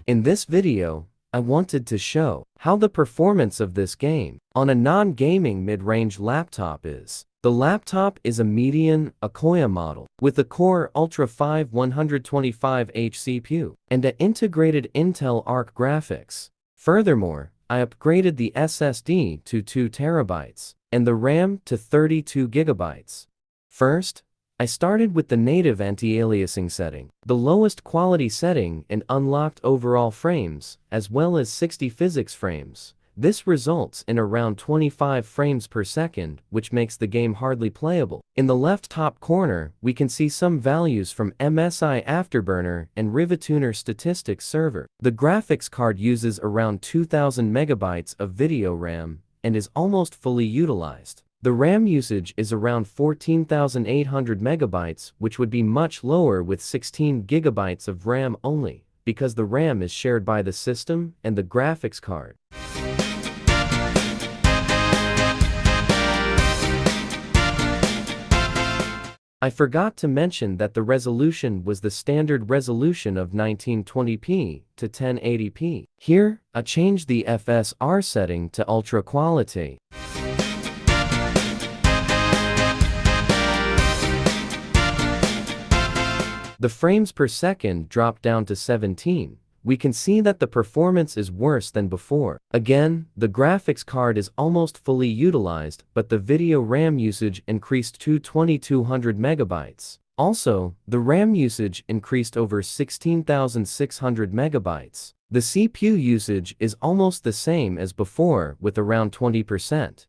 In this video, I wanted to show how the performance of this game on a non-gaming mid-range laptop is. The laptop is a median Akoya model with a Core Ultra 5 125H CPU and an integrated Intel Arc graphics. Furthermore, I upgraded the SSD to 2 TB and the RAM to 32 GB. First, I started with the native anti-aliasing setting, the lowest quality setting, and unlocked overall frames, as well as 60 physics frames. This results in around 25 frames per second, which makes the game hardly playable. In the left top corner, we can see some values from MSI Afterburner and Rivatuner Statistics Server. The graphics card uses around 2000 megabytes of video RAM and is almost fully utilized. The RAM usage is around 14,800 megabytes, which would be much lower with 16 gigabytes of RAM only, because the RAM is shared by the system and the graphics card. I forgot to mention that the resolution was the standard resolution of 1920p to 1080p. Here, I changed the FSR setting to Ultra Quality. The frames per second dropped down to 17. We can see that the performance is worse than before. Again, the graphics card is almost fully utilized, but the video RAM usage increased to 2200 megabytes. Also, the RAM usage increased over 16,600 megabytes. The CPU usage is almost the same as before, with around 20%.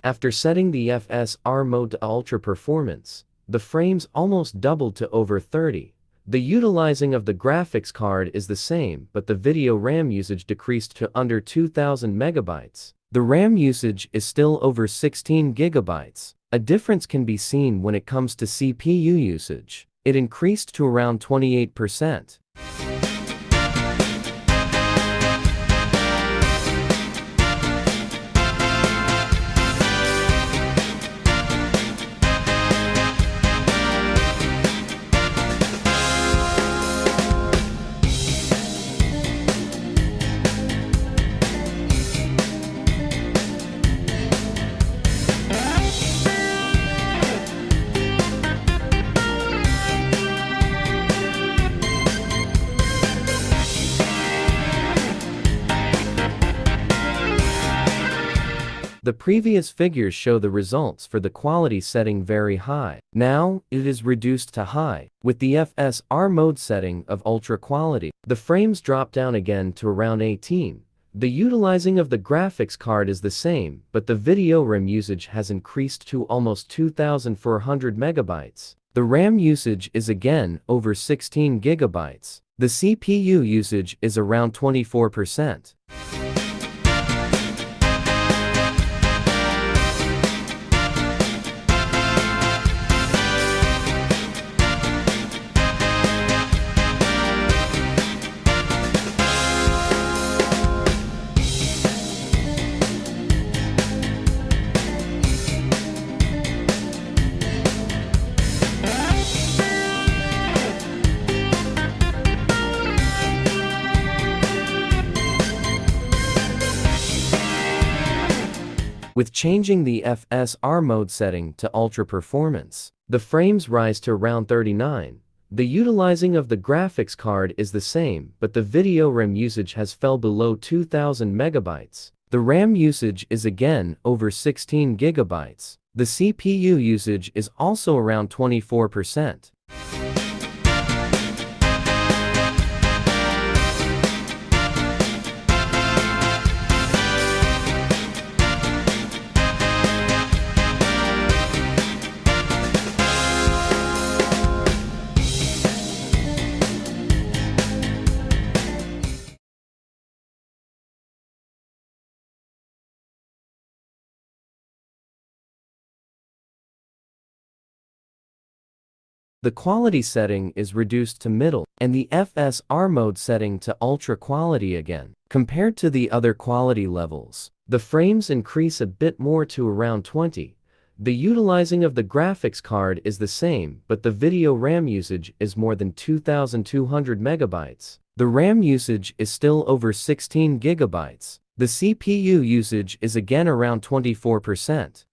After setting the FSR mode to Ultra Performance, the frames almost doubled to over 30. The utilizing of the graphics card is the same, but the video RAM usage decreased to under 2000 megabytes. The RAM usage is still over 16 gigabytes. A difference can be seen when it comes to CPU usage. It increased to around 28%. The previous figures show the results for the quality setting very high. Now, it is reduced to high. With the FSR mode setting of Ultra Quality, the frames drop down again to around 18. The utilizing of the graphics card is the same, but the video RAM usage has increased to almost 2400 megabytes. The RAM usage is again over 16 gigabytes. The CPU usage is around 24%. With changing the FSR mode setting to Ultra Performance, the frames rise to around 39. The utilizing of the graphics card is the same, but the video RAM usage has fell below 2000 megabytes. The RAM usage is again over 16 gigabytes. The CPU usage is also around 24%. The quality setting is reduced to middle, and the FSR mode setting to ultra quality again. Compared to the other quality levels, the frames increase a bit more to around 20. The utilizing of the graphics card is the same, but the video RAM usage is more than 2,200 megabytes. The RAM usage is still over 16 gigabytes. The CPU usage is again around 24%.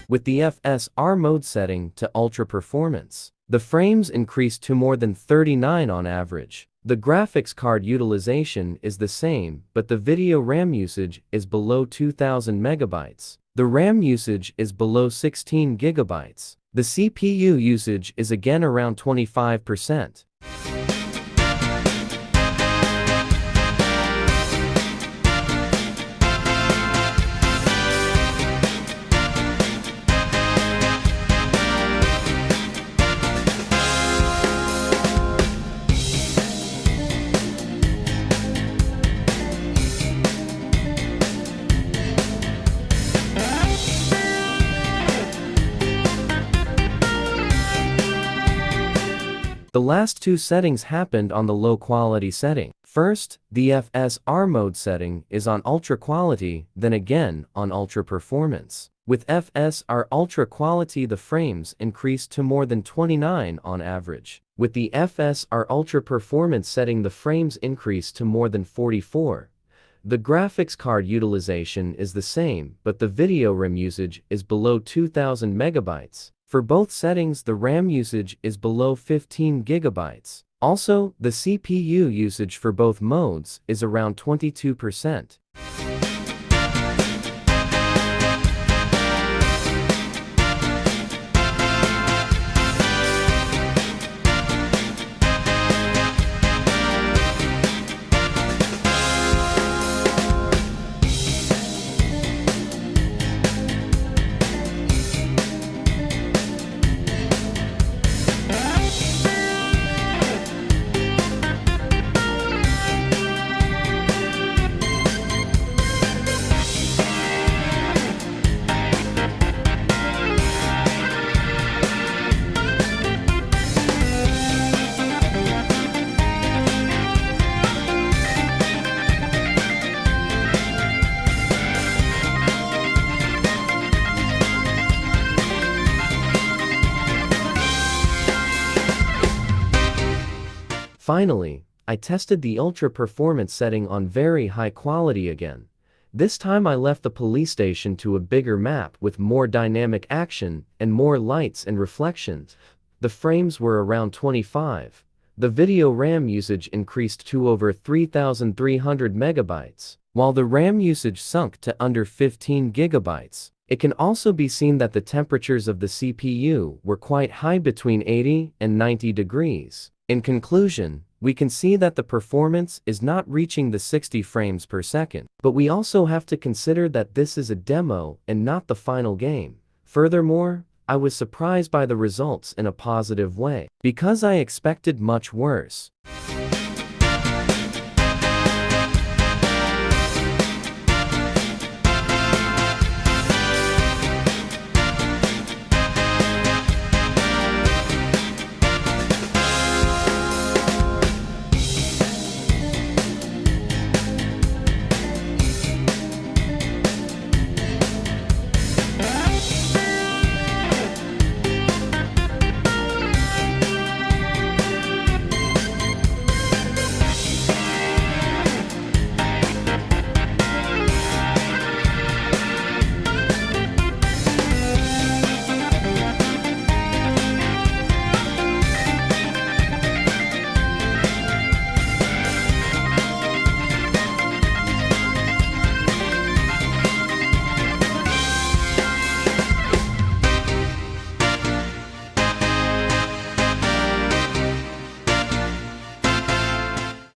With the FSR mode setting to Ultra Performance, the frames increase to more than 39 on average. The graphics card utilization is the same, but the video RAM usage is below 2,000 megabytes. The RAM usage is below 16 gigabytes. The CPU usage is again around 25%. The last two settings happened on the low quality setting. First, the FSR mode setting is on Ultra Quality, then again on Ultra Performance. With FSR Ultra Quality, the frames increased to more than 29 on average. With the FSR Ultra Performance setting, the frames increased to more than 44. The graphics card utilization is the same, but the video RAM usage is below 2,000 megabytes. For both settings, the RAM usage is below 15 gigabytes. Also, the CPU usage for both modes is around 22%. Finally, I tested the Ultra Performance setting on very high quality again. This time I left the police station to a bigger map with more dynamic action and more lights and reflections. The frames were around 25. The video RAM usage increased to over 3,300 megabytes, while the RAM usage sunk to under 15 gigabytes. It can also be seen that the temperatures of the CPU were quite high, between 80 and 90 degrees. In conclusion, we can see that the performance is not reaching the 60 frames per second, but we also have to consider that this is a demo and not the final game. Furthermore, I was surprised by the results in a positive way, because I expected much worse.